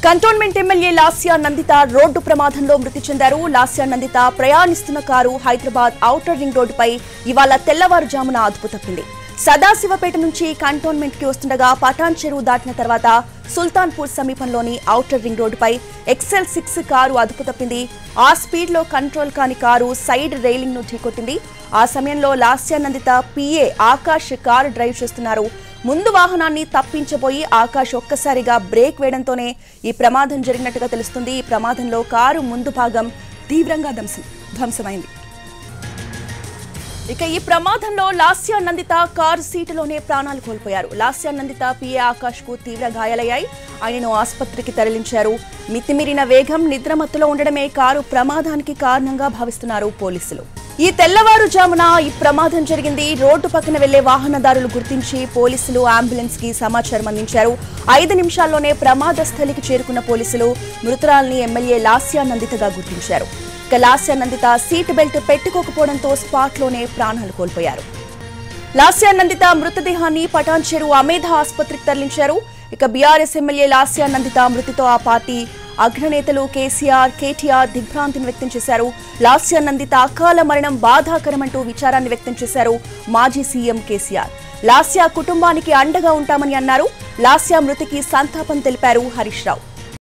Cantonment MLA Lasya Nanditha road ప్రమాదంలో మృతి చెందారు. లాస్యా నందిత ప్రయాణిస్తున్న కారు హైదరాబాద్ ఔటర్ రింగ్ రోడ్డుపై ఇవాళ తెల్లవారుజామున అదుపు తప్పింది. సదాశివపేట నుంచి కంటోన్మెంట్ కి వస్తుండగా పటాన్ చెరువు దాటిన తర్వాత సుల్తాన్పూర్ సమీపంలోని ఔటర్ రింగ్ రోడ్డుపై XL6 కారు అదుపు తప్పింది. ఆ స్పీడ్ లో కంట్రోల్ కాని కారు సైడ్ రైలింగ్ ను ఢీకొట్టింది. ఆ సమయంలో Lasya Nanditha PA Akash car drive చేస్తున్నారు. ముందు వాహనాన్ని తప్పించబోయి ఆకాష్ ఒక్కసారిగా బ్రేక్ వేయడంతోనే ఈ ప్రమాదం జరిగినట్టుగా తెలుస్తుంది. ఈ ప్రమాదంలో కారు ముందు భాగం తీవ్రంగా ధ్వంసమైంది. ఇక ఈ ప్రమాదంలో లాస్యా నందిత కారు సీటులోనే ప్రాణాలు కోల్పోయారు. లాస్యా నందిత PA ఆకాష్ కు తీవ్ర గాయాలయ్యాయి. ఆయనను ఆసుపత్రికి తరలించారు. మితిమీరిన వేగం, నిద్రమత్తులో ఉండడమే కారు ప్రమాదానికి కారణంగా భావిస్తున్నారు పోలీసులు. ఈ తెల్లవారుజామున ఈ ప్రమాదం జరిగింది. రోడ్డు పక్కన వెళ్లే వాహనదారులు గుర్తించి పోలీసులు అంబులెన్స్ కి సమాచారం అందించారు. 5 నిమిషాల్లోనే ప్రమాద స్థలికి చేరుకున్న పోలీసులు మృతురాల్ని ఎమ్మెల్యే లాస్యా నందితగా గుర్తించారు. ఇక లాస్యా నందిత సీట్ బెల్ట్ పెట్టుకోకపోవడంతో స్పాట్ లోనే ప్రాణాలు కోల్పోయారు. లాస్యా నందిత మృతదేహాన్ని పటాన్ చెరువు అమేధ ఆసుపత్రికి తరలించారు. ఇక బీఆర్ఎస్ ఎమ్మెల్యే లాస్యా నందిత మృతితో ఆ పార్టీ అగ్రనేతలు కేసీఆర్, కేటీఆర్ దిగ్భ్రాంతిని వ్యక్తం చేశారు. లాస్యా నందిత అకాల మరణం బాధాకరమంటూ విచారాన్ని వ్యక్తం చేశారు మాజీ సీఎం కేసీఆర్. లాస్యా కుటుంబానికి అండగా ఉంటామని అన్నారు. లాస్యా మృతికి సంతాపం తెలిపారు హరీష్ రావు.